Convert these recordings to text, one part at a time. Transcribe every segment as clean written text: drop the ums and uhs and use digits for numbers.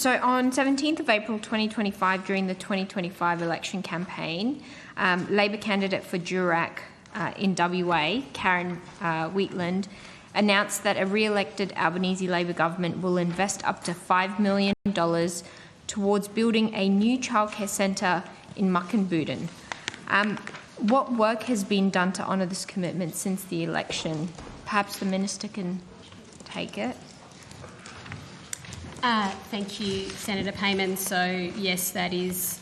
So on 17th of April 2025, during the 2025 election campaign, Labor candidate for Durack in WA, Karen Wheatland, announced that a re-elected Albanese Labor government will invest up to $5 million towards building a new childcare centre in Mukinbudin. What work has been done to honour this commitment since the election? Perhaps the Minister can take it. Thank you, Senator Payman. So, yes, that is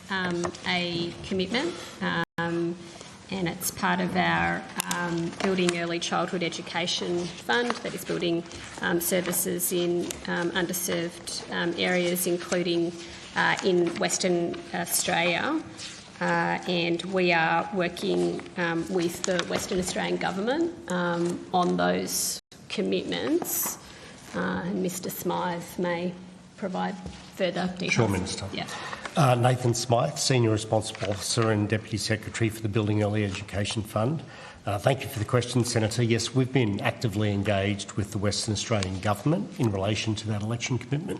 a commitment, and it's part of our Building Early Childhood Education Fund that is building services in underserved areas, including in Western Australia. And we are working with the Western Australian Government on those commitments. And Mr Smythe may provide further details. Sure, Minister. Yeah. Nathan Smythe, Senior Responsible Officer and Deputy Secretary for the Building Early Education Fund. Thank you for the question, Senator. Yes, we've been actively engaged with the Western Australian Government in relation to that election commitment,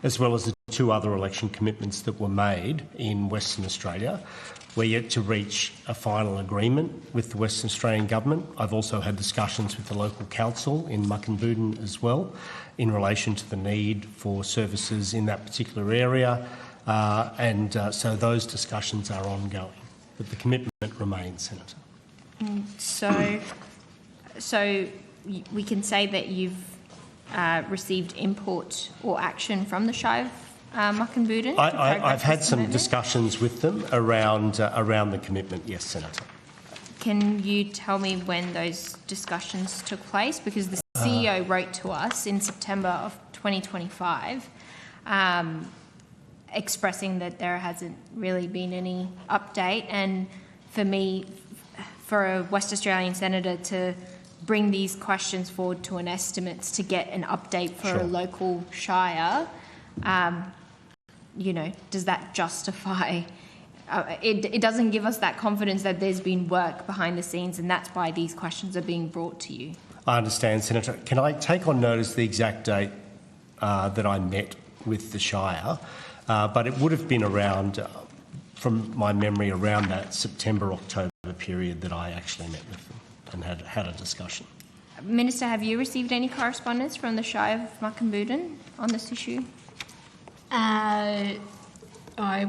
as well as the two other election commitments that were made in Western Australia. We're yet to reach a final agreement with the Western Australian Government. I've also had discussions with the local council in Mukinbudin as well in relation to the need for services in that particular area, so those discussions are ongoing. But the commitment remains, Senator. So we can say that you've received input or action from the Shire of Mukinbudin? I've had some discussions with them around the commitment, yes, Senator. Can you tell me when those discussions took place? Because the CEO wrote to us in September of 2025 expressing that there hasn't really been any update, and for me, for a West Australian senator to bring these questions forward to an estimates to get an update for a local shire, does that justify? It doesn't give us that confidence that there's been work behind the scenes, and that's why these questions are being brought to you. I understand, Senator. Can I take on notice the exact date that I met with the Shire? But it would have been around, from my memory, around that September-October period that I actually met with them and had a discussion. Minister, have you received any correspondence from the Shire of Mukinbudin on this issue? I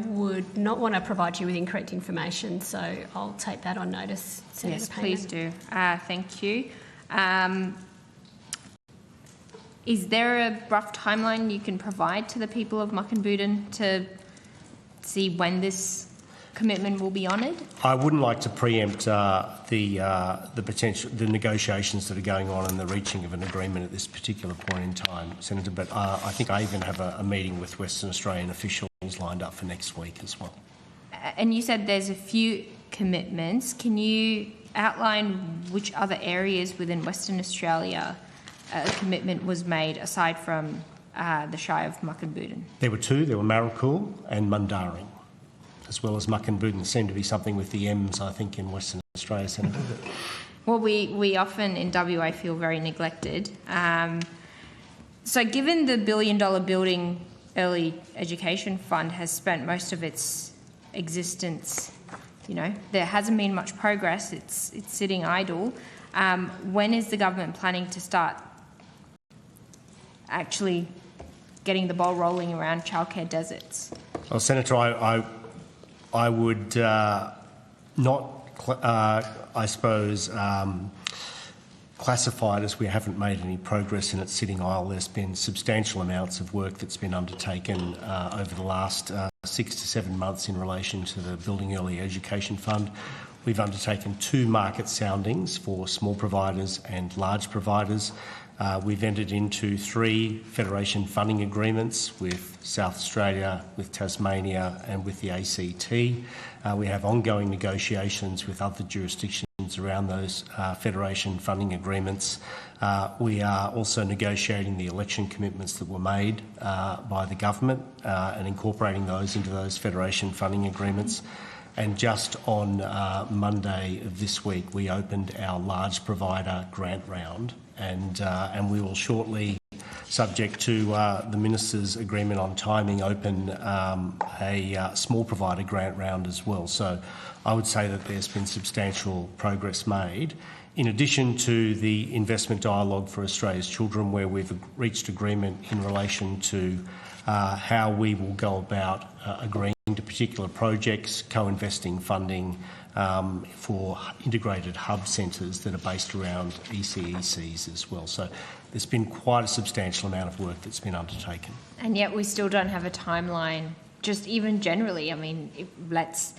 would not want to provide you with incorrect information, so I'll take that on notice, Senator Yes, Payman. please do. Thank you. Is there a rough timeline you can provide to the people of Mukinbudin to see when this commitment will be honoured? I wouldn't like to preempt the negotiations that are going on and the reaching of an agreement at this particular point in time, Senator. But I think I even have a meeting with Western Australian officials lined up for next week as well. And you said there's a few commitments. Can you outline which other areas within Western Australia a commitment was made aside from the Shire of Mukinbudin? There were two. There were Marrickul and Mundaring, as well as Mukinbudin. There seemed to be something with the M's, I think, in Western Australia, Senator. Well, we often in WA feel very neglected. So given the $1 billion Building Early Education Fund has spent most of its existence, there hasn't been much progress. It's sitting idle. When is the government planning to start actually getting the ball rolling around childcare deserts? Well, Senator, I would not, classify it as we haven't made any progress in its sitting idle. There's been substantial amounts of work that's been undertaken over the last 6 to 7 months in relation to the Building Early Education Fund. We've undertaken 2 market soundings for small providers and large providers. We've entered into 3 Federation funding agreements with South Australia, with Tasmania and with the ACT. We have ongoing negotiations with other jurisdictions around those Federation funding agreements. We are also negotiating the election commitments that were made by the government and incorporating those into those Federation funding agreements. And just on Monday of this week, we opened our large provider grant round, and we will shortly subject to the Minister's agreement on timing, open a small provider grant round as well. So I would say that there's been substantial progress made. In addition to the investment dialogue for Australia's children, where we've reached agreement in relation to how we will go about agreeing to particular projects, co-investing funding for integrated hub centres that are based around ECECs as well. So there's been quite a substantial amount of work that's been undertaken. And yet we still don't have a timeline, just even generally. I mean, let's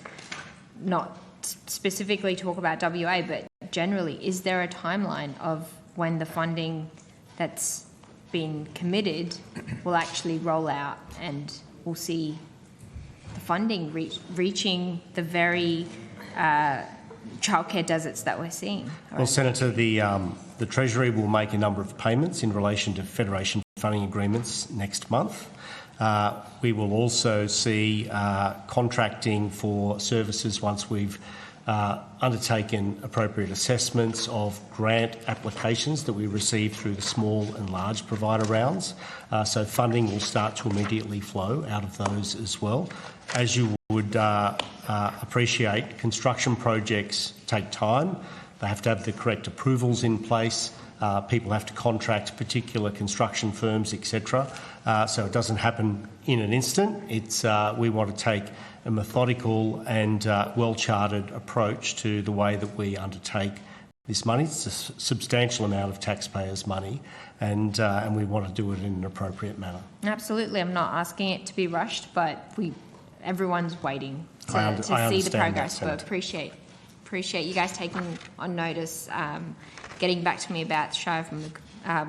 not specifically talk about WA, but generally, is there a timeline of when the funding that's been committed will actually roll out and we'll see the funding reaching the very childcare deserts that we're seeing? Well, Senator, the Treasury will make a number of payments in relation to Federation funding agreements next month. We will also see contracting for services once we've undertaken appropriate assessments of grant applications that we receive through the small and large provider rounds. So funding will start to immediately flow out of those as well. As you would appreciate, construction projects take time. They have to have the correct approvals in place. People have to contract particular construction firms, etc. So it doesn't happen in an instant. We want to take a methodical and well-charted approach to the way that we undertake this money. It's a substantial amount of taxpayers' money, and we want to do it in an appropriate manner. Absolutely. I'm not asking it to be rushed, but everyone's waiting to see the progress. So appreciate you guys taking on notice, getting back to me about Shire of